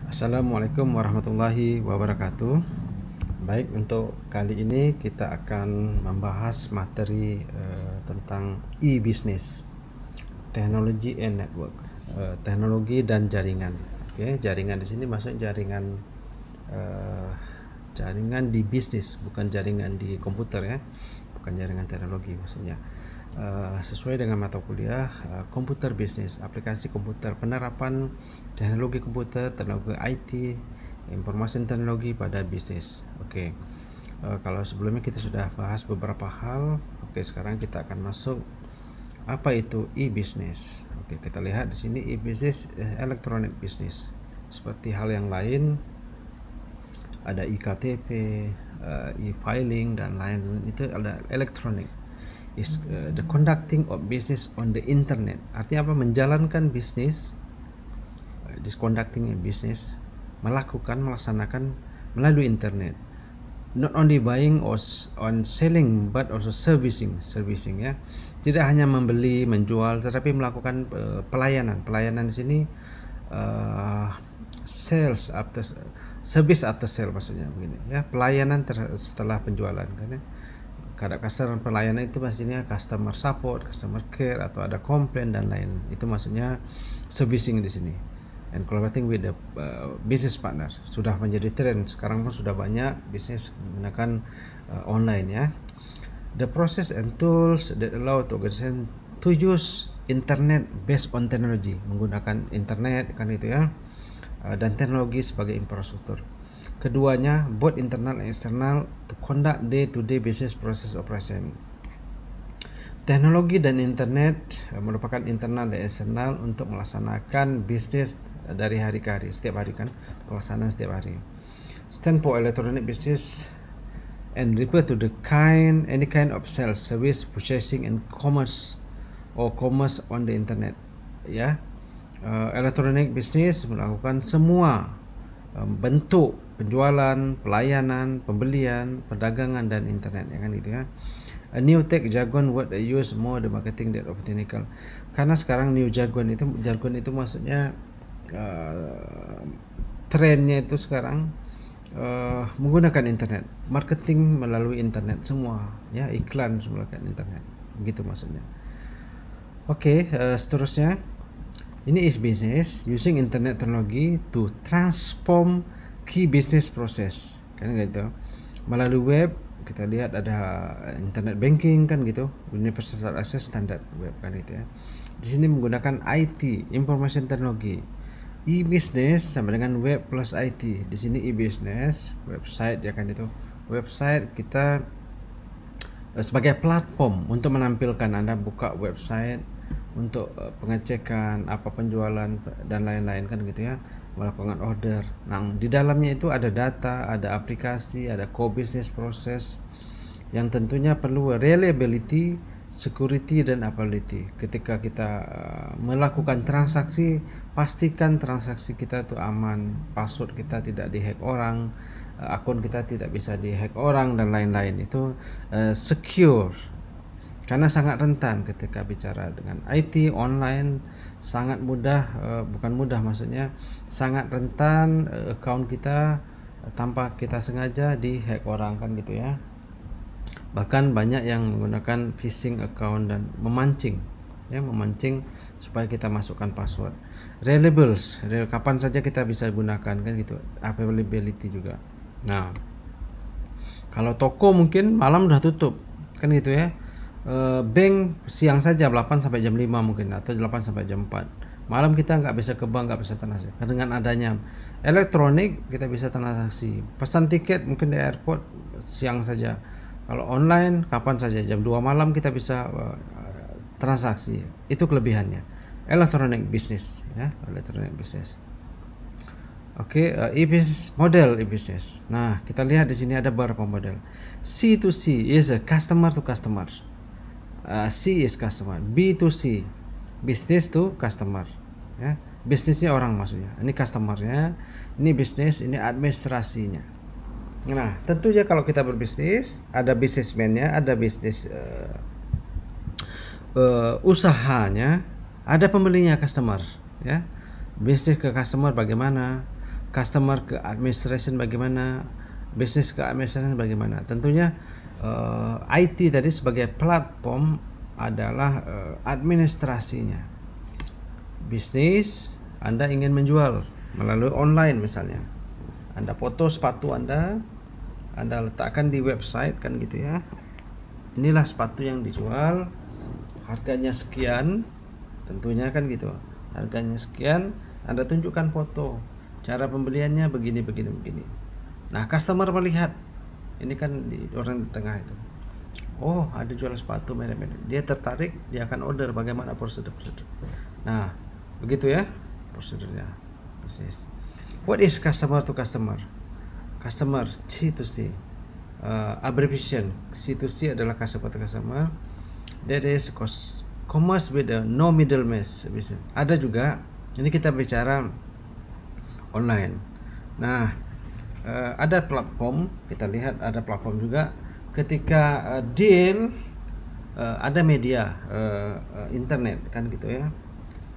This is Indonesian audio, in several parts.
Assalamualaikum warahmatullahi wabarakatuh. Baik, untuk kali ini kita akan membahas materi tentang e-business, teknologi and network, teknologi dan jaringan. Oke, jaringan di sini maksud jaringan di bisnis, bukan jaringan di komputer ya, bukan jaringan teknologi maksudnya. Sesuai dengan mata kuliah komputer bisnis, aplikasi komputer, penerapan teknologi komputer, teknologi IT, informasi teknologi pada bisnis. Oke. Kalau sebelumnya kita sudah bahas beberapa hal. Oke, sekarang kita akan masuk apa itu e-business. Oke, kita lihat di sini e-business, electronic business. Seperti hal yang lain, ada e-KTP, e-filing dan lain-lain, itu ada electronic. Is the conducting of business on the internet. Artinya apa? Menjalankan bisnis, this conducting a business, melaksanakan melalui internet. Not only buying or on selling, but also servicing ya. Tidak hanya membeli, menjual, tetapi melakukan pelayanan. Pelayanan di sini sales after service after sale maksudnya begini ya. Pelayanan setelah penjualan kan ya. Kada kasar pelayanan itu maksudnya customer support, customer care, atau ada komplain dan lain. Itu maksudnya servicing di sini. And collaborating with the business partner sudah menjadi tren. Sekarang pun sudah banyak bisnis menggunakan online ya. The process and tools that allow to organization to use internet based on technology, menggunakan internet kan itu ya, dan teknologi sebagai infrastruktur. Keduanya, both internal and external, to conduct day-to-day business process operation. Teknologi dan internet merupakan internal dan eksternal untuk melaksanakan bisnis dari hari ke hari, setiap hari kan, pelaksanaan setiap hari. Stand for electronic business and refer to the any kind of sales, service, purchasing, and commerce or commerce on the internet. Ya, electronic business melakukan semua bentuk penjualan, pelayanan, pembelian, perdagangan dan internet ya kan gitu ya. A new tech jargon word I use more the marketing that of technical. Karena sekarang new jargon itu maksudnya trennya itu sekarang menggunakan internet, marketing melalui internet semua ya, iklan menggunakan internet, begitu maksudnya. Oke, seterusnya ini is business using internet technology to transform key business process kan gitu. Melalui web kita lihat ada internet banking kan gitu, universal access standard web kan gitu ya. Di sini menggunakan IT, information technology. E-business sama dengan web plus IT. Di sini e-business, website ya kan itu. Website kita sebagai platform untuk menampilkan, Anda buka website untuk pengecekan apa penjualan dan lain-lain kan gitu ya, melakukan order. Nah, di dalamnya itu ada data, ada aplikasi, ada core business process yang tentunya perlu reliability, security dan availability. Ketika kita melakukan transaksi, pastikan transaksi kita itu aman, password kita tidak dihack orang, akun kita tidak bisa dihack orang dan lain-lain. Itu secure. Karena sangat rentan ketika bicara dengan IT online, sangat mudah, bukan mudah maksudnya, sangat rentan account kita tanpa kita sengaja dihack orang kan gitu ya. Bahkan banyak yang menggunakan phishing account dan memancing supaya kita masukkan password. Reliables, kapan saja kita bisa gunakan kan gitu. Availability juga. Nah, kalau toko mungkin malam udah tutup kan gitu ya. Bank siang saja 8 sampai jam 5 mungkin, atau 8 sampai jam 4. Malam kita nggak bisa ke bank, nggak bisa transaksi. Dengan adanya elektronik kita bisa transaksi. Pesan tiket mungkin di airport siang saja. Kalau online kapan saja, jam 2 malam kita bisa transaksi. Itu kelebihannya. Electronic business ya, electronic business. Oke, e-business, model e-business. Nah, kita lihat di sini ada beberapa model. C to C is a customer to customer. C is customer, B to C, business to customer ya. Bisnisnya orang maksudnya, ini customernya, ini bisnis, ini administrasinya. Nah, tentunya kalau kita berbisnis, ada businessman-nya, ada bisnis usahanya, ada pembelinya, customer ya. Bisnis ke customer bagaimana, customer ke administration bagaimana, bisnis ke administration bagaimana. Tentunya IT tadi sebagai platform adalah administrasinya. Bisnis Anda ingin menjual melalui online misalnya. Anda foto sepatu Anda letakkan di website kan gitu ya. Inilah sepatu yang dijual, harganya sekian, tentunya kan gitu. Harganya sekian, Anda tunjukkan foto. Cara pembeliannya begini. Nah, customer melihat ini kan orang di tengah itu. Oh, ada jual sepatu merek-merek. Dia tertarik, dia akan order bagaimana prosedur. Nah, begitu ya prosedurnya bisnis. What is customer to customer? Customer C to C. Abbreviation C to C adalah customer to customer. That is commerce with no middleman. Ada juga, ini kita bicara online. Nah, ada platform, kita lihat ada platform juga ketika deal, ada media internet kan gitu ya.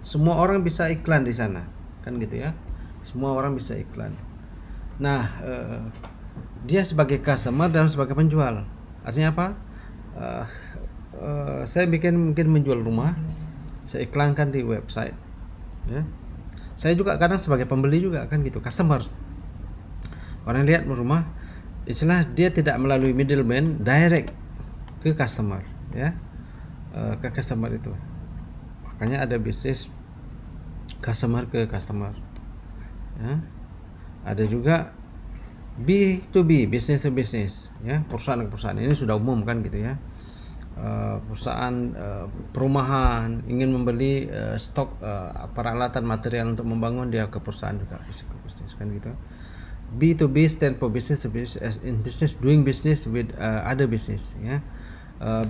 Semua orang bisa iklan di sana kan gitu ya. Semua orang bisa iklan. Nah, dia sebagai customer dan sebagai penjual. Artinya apa? Saya mungkin menjual rumah, saya iklankan di website ya. Saya juga kadang sebagai pembeli juga kan gitu, customer. Orang lihat rumah, istilah dia tidak melalui middleman, direct ke customer ya. Ke customer itu. Makanya ada bisnis customer ke customer ya. Ada juga B2B, business to business ya, perusahaan ke perusahaan. Ini sudah umum kan gitu ya. Perusahaan perumahan ingin membeli stok peralatan material untuk membangun, dia ke perusahaan juga, bisnis kan gitu. B2B stand for business to business, as in business doing business with other business ya.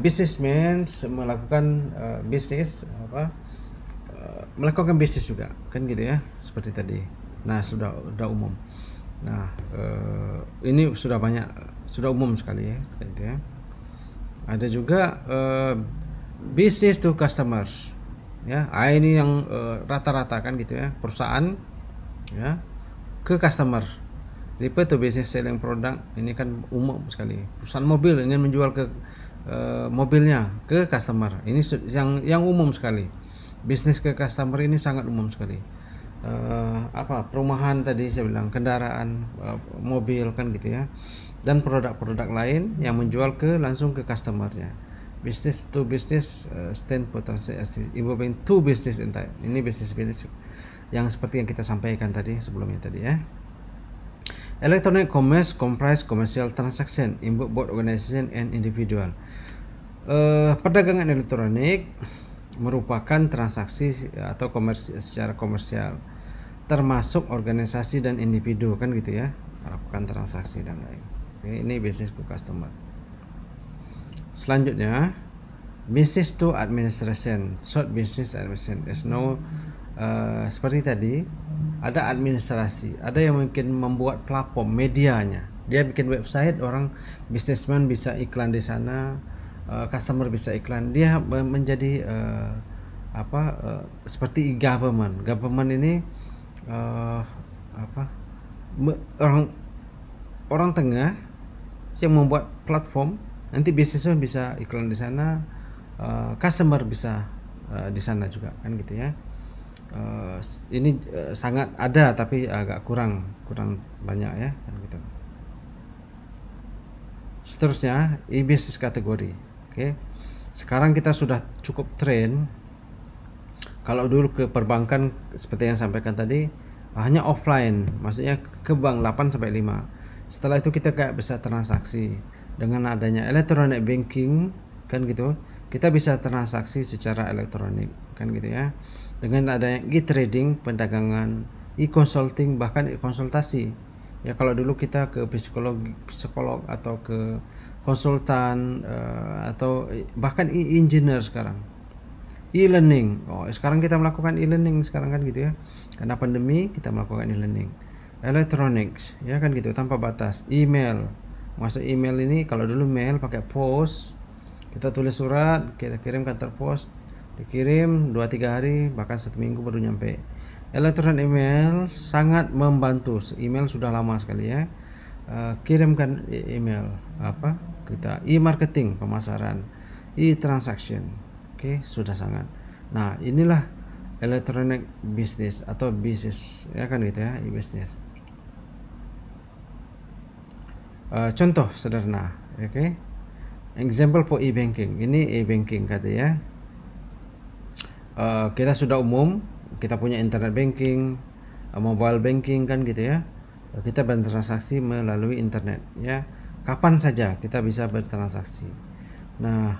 Businessman melakukan bisnis melakukan bisnis juga kan gitu ya, seperti tadi. Nah, sudah umum. Nah, ini sudah banyak, sudah umum sekali ya kan gitu ya. Ada juga business to customers ya. Ini yang rata-rata kan gitu ya, perusahaan ya ke customer. Refer to business selling product, ini kan umum sekali. Perusahaan mobil ingin menjual ke mobilnya ke customer. Ini yang umum sekali. Bisnis ke customer ini sangat umum sekali. Perumahan tadi saya bilang, kendaraan, mobil kan gitu ya. Dan produk-produk lain yang menjual langsung ke customernya. Business to business stand for transaction involving two business entire. Ini bisnis yang seperti yang kita sampaikan tadi sebelumnya tadi ya. Electronic commerce comprise commercial transaction involve both organization and individual. Perdagangan elektronik merupakan transaksi atau secara komersial, termasuk organisasi dan individu kan gitu ya, melakukan transaksi dan lain. Ini business to customer. Selanjutnya, business to administration, short business administration. There's no seperti tadi, ada administrasi, ada yang mungkin membuat platform medianya. Dia bikin website, orang businessman bisa iklan di sana, customer bisa iklan. Dia menjadi seperti government. Government ini orang tengah yang membuat platform. Nanti businessman bisa iklan di sana, customer bisa di sana juga kan gitu ya. Ini sangat ada tapi agak kurang banyak ya kan gitu. Seterusnya e-business kategori. Oke. Sekarang kita sudah cukup train. Kalau dulu ke perbankan seperti yang sampaikan tadi hanya offline, maksudnya ke bank 8 sampai 5. Setelah itu kita kayak bisa transaksi. Dengan adanya electronic banking kan gitu, kita bisa transaksi secara elektronik kan gitu ya. Dengan adanya e-trading, perdagangan, e-consulting, bahkan e-konsultasi. Ya kalau dulu kita ke psikolog atau ke konsultan atau bahkan e-engineer sekarang. E-learning. Sekarang kita melakukan e-learning sekarang kan gitu ya. Karena pandemi kita melakukan e-learning. Electronics ya kan gitu, tanpa batas. Email. Masa email ini kalau dulu mail pakai pos. Kita tulis surat, kita kirim kantor pos, dikirim 2-3 hari bahkan 1 minggu baru nyampe. Elektronik email sangat membantu. Email sudah lama sekali ya. Kirimkan email apa? Kita e-marketing, pemasaran, e-transaction. Oke, sudah sangat. Nah, inilah electronic business atau bisnis ya kan gitu ya, e-business. Contoh sederhana, oke. Example for e-banking. Ini e-banking kata ya. Kita sudah umum, kita punya internet banking, mobile banking kan gitu ya. Kita bertransaksi melalui internet ya. Kapan saja kita bisa bertransaksi. Nah,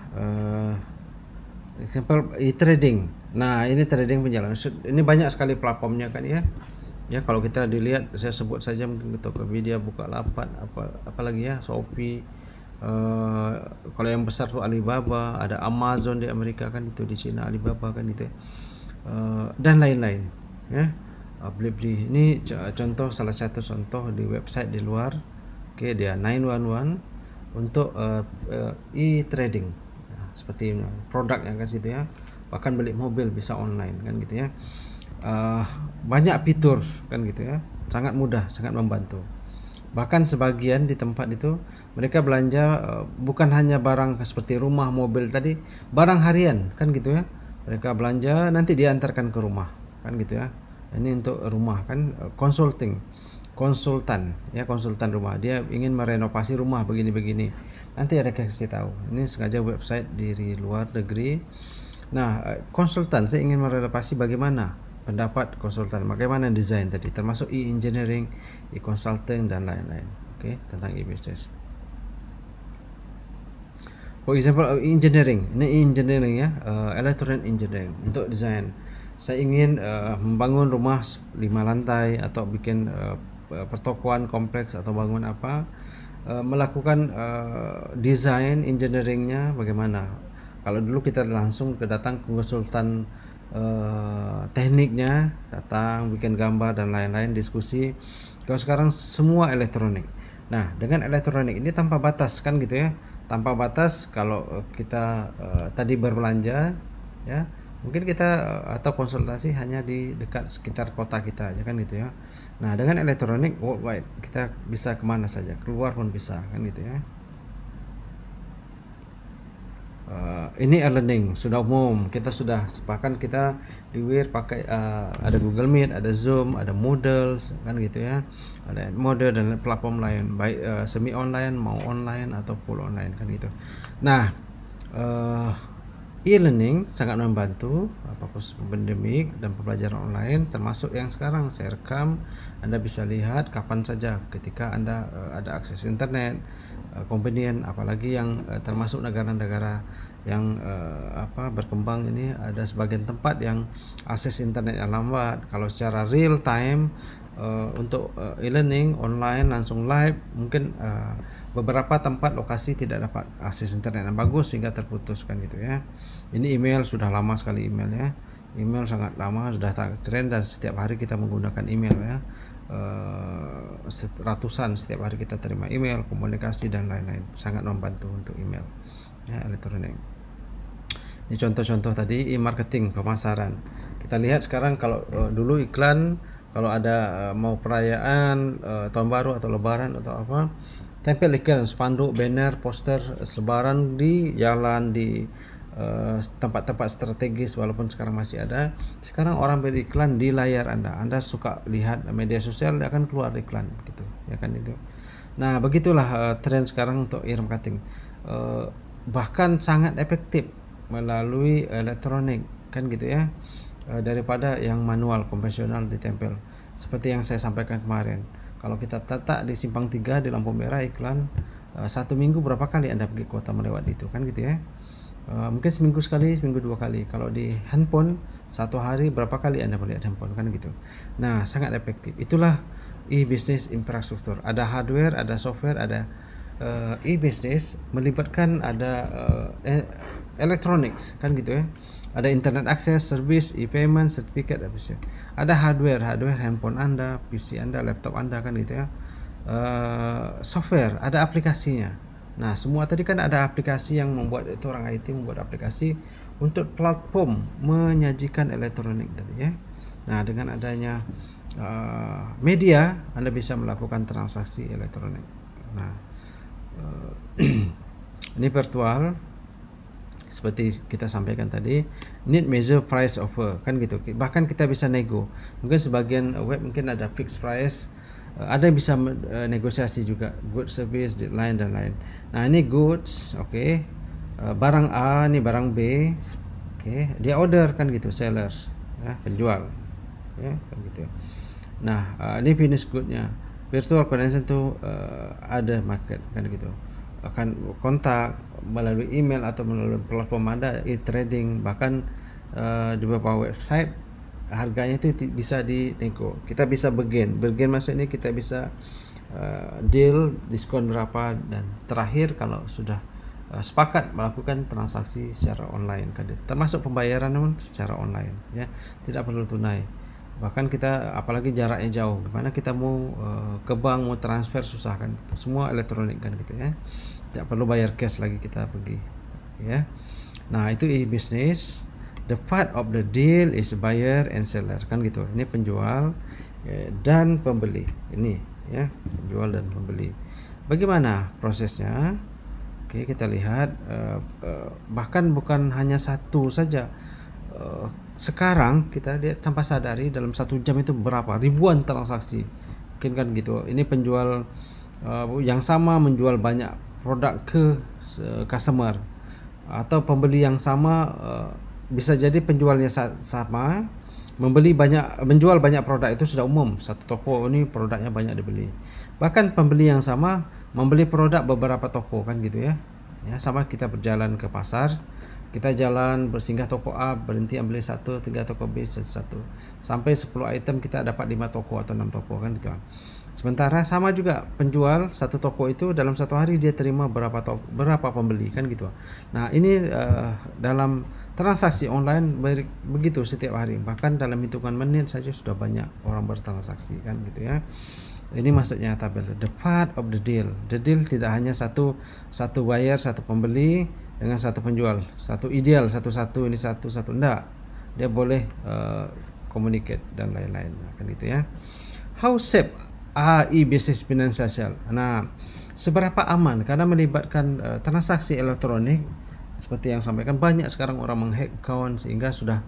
example e-trading. Nah, ini trading penjalan. Ini banyak sekali platformnya kan ya. Ya, kalau kita dilihat, saya sebut saja mungkin Tokopedia, Bukalapak, apalagi ya, Shopee. Kalau yang besar tuh Alibaba, ada Amazon di Amerika kan itu, di Cina Alibaba kan itu, dan lain-lain ya. Blibli ini contoh, salah satu contoh di website di luar. Oke, dia 911 untuk e-trading seperti produk yang kan situ ya, bahkan beli mobil bisa online kan gitu ya. Banyak fitur kan gitu ya, sangat mudah, sangat membantu. Bahkan sebagian di tempat itu mereka belanja bukan hanya barang seperti rumah, mobil tadi, barang harian kan gitu ya. Mereka belanja nanti diantarkan ke rumah kan gitu ya. Ini untuk rumah kan, konsultan ya, konsultan rumah. Dia ingin merenovasi rumah begini-begini. Nanti ada kasih tahu. Ini sengaja website dari luar negeri. Nah, konsultan saya ingin merenovasi, bagaimana pendapat konsultan, bagaimana desain tadi, termasuk e-engineering, e-consulting dan lain-lain. Oke, tentang e-business. For example, engineering. Ini engineering ya, electronic engineering untuk desain. Saya ingin membangun rumah 5 lantai atau bikin pertokoan kompleks atau bangun apa, melakukan desain engineeringnya bagaimana. Kalau dulu kita langsung datang ke konsultan tekniknya, datang bikin gambar dan lain-lain, diskusi. Kalau sekarang semua elektronik. Nah, dengan elektronik ini tanpa batas kan gitu ya, tanpa batas. Kalau kita tadi berbelanja ya, mungkin kita atau konsultasi hanya di dekat sekitar kota kita aja kan gitu ya. Nah, dengan elektronik worldwide kita bisa kemana saja, keluar pun bisa kan gitu ya. Ini e-learning sudah umum, kita sudah sepakat, kita di WIR pakai ada Google Meet, ada Zoom, ada Moodle kan gitu ya, ada Moodle dan platform lain, baik semi online mau online atau full online kan gitu. Nah, e-learning sangat membantu proses pandemik dan pembelajaran online, termasuk yang sekarang saya rekam. Anda bisa lihat kapan saja ketika Anda ada akses internet, convenient, apalagi yang termasuk negara-negara yang berkembang ini, ada sebagian tempat yang akses internet yang lambat. Kalau secara real time untuk e-learning online langsung live, mungkin beberapa tempat lokasi tidak dapat akses internet yang bagus sehingga terputus kan gitu ya. Ini email sudah lama sekali, email ya, email sangat lama, sudah tren, dan setiap hari kita menggunakan email ya. Ratusan setiap hari kita terima email, komunikasi dan lain-lain, sangat membantu untuk email ya, elektronik. Ini contoh-contoh tadi e-marketing, pemasaran. Kita lihat sekarang, kalau dulu iklan, kalau ada mau perayaan tahun baru atau lebaran atau apa, tempel iklan, spanduk, banner, poster selebaran di jalan, di tempat-tempat strategis, walaupun sekarang masih ada. Sekarang orang beriklan di layar Anda suka lihat media sosial, akan keluar iklan gitu ya kan itu. Nah, begitulah tren sekarang untuk e-marketing, bahkan sangat efektif melalui elektronik kan gitu ya, daripada yang manual konvensional ditempel. Seperti yang saya sampaikan kemarin, kalau kita letak di simpang 3 di lampu merah iklan, 1 minggu berapa kali Anda pergi kota melewat itu kan gitu ya. Mungkin seminggu sekali, seminggu 2 kali. Kalau di handphone, 1 hari berapa kali Anda melihat handphone kan gitu. Nah, sangat efektif. Itulah e-business infrastruktur. Ada hardware, ada software, ada e-business melibatkan ada electronics kan gitu ya. Ada internet access, service, e-payment, sertifikat, ada hardware handphone Anda, PC Anda, laptop Anda kan gitu ya. Software, ada aplikasinya. Nah, semua tadi kan ada aplikasi yang membuat itu, orang IT membuat aplikasi untuk platform menyajikan elektronik tadi ya. Nah, dengan adanya media, Anda bisa melakukan transaksi elektronik. Nah, ini virtual seperti kita sampaikan tadi, need measure price offer kan gitu. Bahkan kita bisa nego. Mungkin sebagian web mungkin ada fixed price, ada yang bisa negosiasi juga, good service, deadline dan lain. Nah, ini goods, oke. Barang A, ini barang B. Oke, dia order kan gitu, sellers, ya, penjual. Ya, kan gitu. Nah, ini finish good-nya. Virtual connection tuh ada market kan gitu. Akan kontak melalui email atau melalui platform Anda, e-trading, bahkan di beberapa website harganya itu bisa dinego. Kita bisa bargain maksudnya kita bisa deal diskon berapa, dan terakhir kalau sudah sepakat melakukan transaksi secara online kan, termasuk pembayaran pun secara online ya, tidak perlu tunai. Bahkan kita apalagi jaraknya jauh, gimana kita mau ke bank mau transfer susah kan, semua elektronik kan gitu ya, tidak perlu bayar cash lagi kita pergi ya. Nah, itu e-business. The part of the deal is buyer and seller kan gitu, ini penjual dan pembeli ini ya, penjual dan pembeli. Bagaimana prosesnya? Oke, kita lihat bahkan bukan hanya satu saja. Sekarang kita lihat tanpa sadari dalam 1 jam itu berapa ribuan transaksi mungkin kan gitu. Ini penjual yang sama menjual banyak produk ke customer, atau pembeli yang sama bisa jadi penjualnya sama, menjual banyak produk, itu sudah umum, satu toko ini produknya banyak dibeli. Bahkan pembeli yang sama membeli produk beberapa toko kan gitu ya. Ya, sama kita berjalan ke pasar, kita jalan bersinggah toko A, berhenti ambil satu, 3 toko B satu, sampai 10 item kita dapat 5 toko atau 6 toko kan gitu. Sementara sama juga penjual satu toko itu dalam 1 hari dia terima berapa pembeli kan gitu. Nah, ini dalam transaksi online begitu setiap hari, bahkan dalam hitungan menit saja sudah banyak orang bertransaksi kan gitu ya. Ini maksudnya tabel the part of the deal. The deal tidak hanya satu buyer, satu pembeli dengan satu penjual, satu ideal, satu ini satu enggak. Dia boleh communicate dan lain-lain kan gitu ya. How safe are e-business financial? Nah, seberapa aman karena melibatkan transaksi elektronik seperti yang sampaikan, banyak sekarang orang menghack account sehingga sudah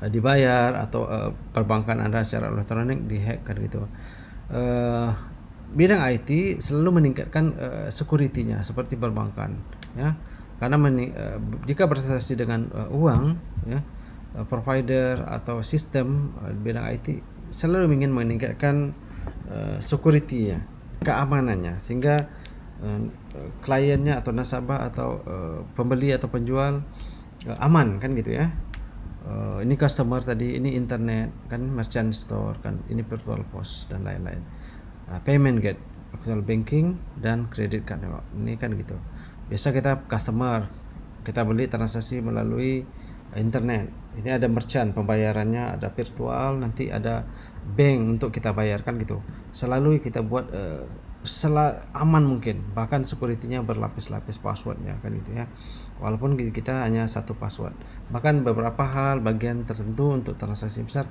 dibayar atau perbankan Anda secara elektronik dihack kan gitu. Bidang IT selalu meningkatkan security-nya seperti perbankan ya, karena jika bertransaksi dengan uang ya, provider atau sistem bidang IT selalu ingin meningkatkan security-nya, keamanannya, sehingga kliennya atau nasabah atau pembeli atau penjual aman kan gitu ya. Ini customer tadi, ini internet kan, merchant store kan, ini virtual POS dan lain-lain. Payment gate, virtual banking dan credit card ini kan gitu. Biasa kita customer, kita beli transaksi melalui internet. Ini ada merchant, pembayarannya ada virtual, nanti ada bank untuk kita bayarkan gitu. Selalu kita buat aman mungkin, bahkan security-nya berlapis-lapis passwordnya kan gitu ya, walaupun kita hanya satu password. Bahkan beberapa hal bagian tertentu untuk transaksi besar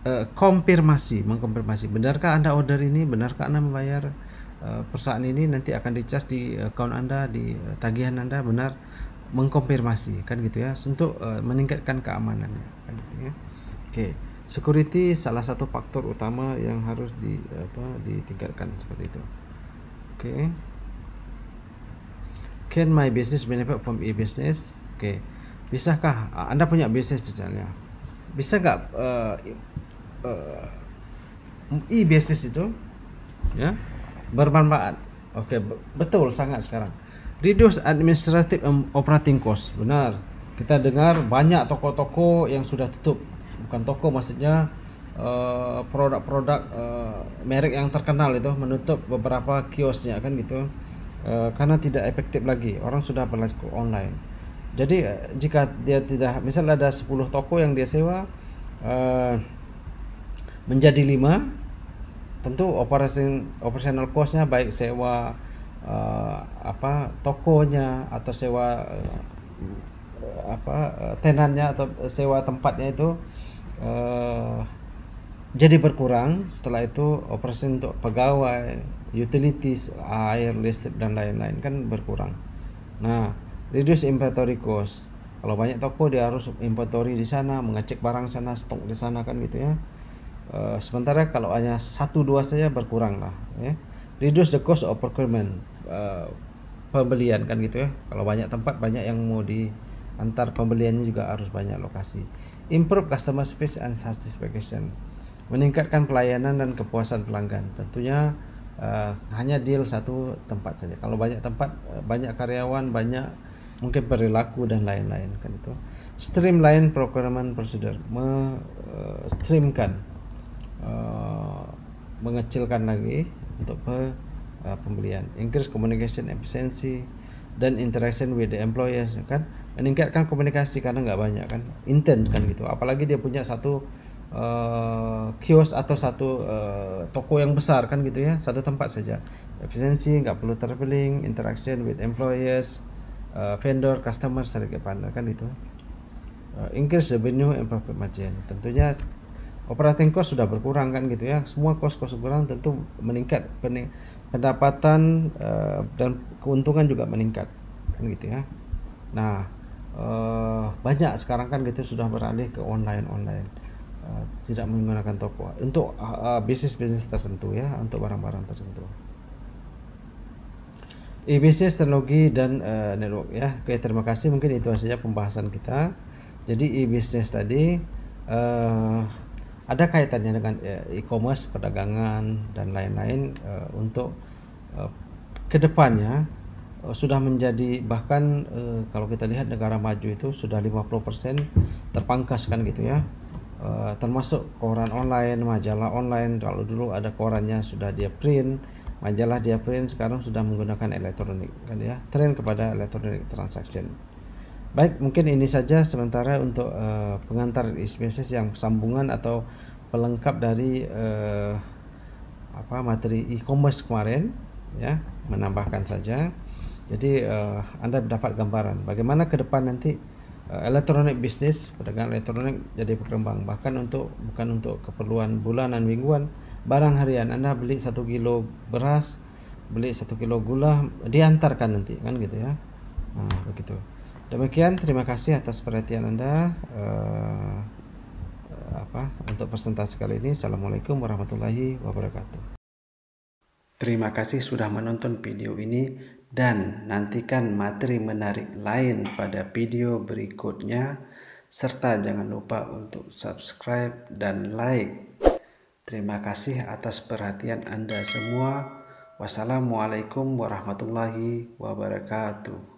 mengkonfirmasi benarkah Anda order ini, benarkah Anda membayar perusahaan ini, nanti akan dicas di account Anda, di tagihan Anda, benar, mengkonfirmasi kan gitu ya, untuk meningkatkan keamanannya kan gitu ya. Oke, security salah satu faktor utama yang harus ditingkatkan seperti itu. Oke. Can my business benefit from e-business? Oke. Bisakah Anda punya bisnis misalnya? Bisa nggak e-business itu ya bermanfaat? Oke, betul sangat sekarang. Reduce administrative operating cost. Benar. Kita dengar banyak toko-toko yang sudah tutup. Bukan toko, maksudnya produk-produk merek yang terkenal itu menutup beberapa kiosnya kan gitu, karena tidak efektif lagi, orang sudah berlaku online. Jadi jika dia tidak, misalnya ada 10 toko yang dia sewa menjadi 5, tentu operational cost-nya baik sewa tokonya atau sewa tenannya atau sewa tempatnya itu eh, jadi berkurang. Setelah itu operasi untuk pegawai, utilities, air, listrik dan lain-lain kan berkurang. Nah, reduce inventory cost. Kalau banyak toko dia harus inventory di sana, mengecek barang sana, stok di sana kan gitu ya. Sementara kalau hanya 1-2 saja berkurang lah ya. Reduce the cost of procurement, pembelian kan gitu ya. Kalau banyak tempat, banyak yang mau diantar, pembeliannya juga harus banyak lokasi. Improve customer service and satisfaction, meningkatkan pelayanan dan kepuasan pelanggan. Tentunya hanya deal satu tempat saja. Kalau banyak tempat, banyak karyawan, banyak mungkin perilaku dan lain-lain kan itu. Streamline procurement procedure, streamkan, mengecilkan lagi untuk pembelian. Increase communication efficiency dan interaction with the employers kan, meningkatkan komunikasi karena nggak banyak kan, intens kan gitu. Apalagi dia punya satu kios atau satu toko yang besar kan gitu ya, satu tempat saja. Efisiensi, nggak perlu traveling, interaction with employers, vendor, customer, surrogate partner kan itu. Increase revenue and profit margin, tentunya operating cost sudah berkurang kan gitu ya, semua cost berkurang, tentu meningkat pendapatan dan keuntungan juga meningkat kan gitu ya. Nah, banyak sekarang kan gitu sudah beralih ke online, tidak menggunakan toko untuk bisnis tertentu ya, untuk barang-barang tertentu. E-business, teknologi dan network ya. Oke, terima kasih, mungkin itu saja pembahasan kita. Jadi e-business tadi ada kaitannya dengan e-commerce, perdagangan dan lain-lain. Untuk kedepannya sudah menjadi, bahkan kalau kita lihat negara maju itu sudah 50% terpangkas kan gitu ya. Termasuk koran online, majalah online. Kalau dulu ada korannya sudah dia print, majalah dia print, sekarang sudah menggunakan elektronik kan ya, tren kepada electronic transaction. Baik, mungkin ini saja sementara untuk pengantar e-business yang sambungan atau pelengkap dari materi e-commerce kemarin ya, menambahkan saja. Jadi Anda dapat gambaran bagaimana ke depan nanti elektronik bisnis, perdagangan elektronik jadi berkembang, bahkan bukan untuk keperluan bulanan, mingguan, barang harian. Anda beli 1 kilo beras, beli 1 kilo gula, diantarkan nanti kan gitu ya. Nah, begitu. Demikian, terima kasih atas perhatian Anda untuk presentasi kali ini. Assalamualaikum warahmatullahi wabarakatuh. Terima kasih sudah menonton video ini dan nantikan materi menarik lain pada video berikutnya, serta jangan lupa untuk subscribe dan like. Terima kasih atas perhatian Anda semua. Wassalamualaikum warahmatullahi wabarakatuh.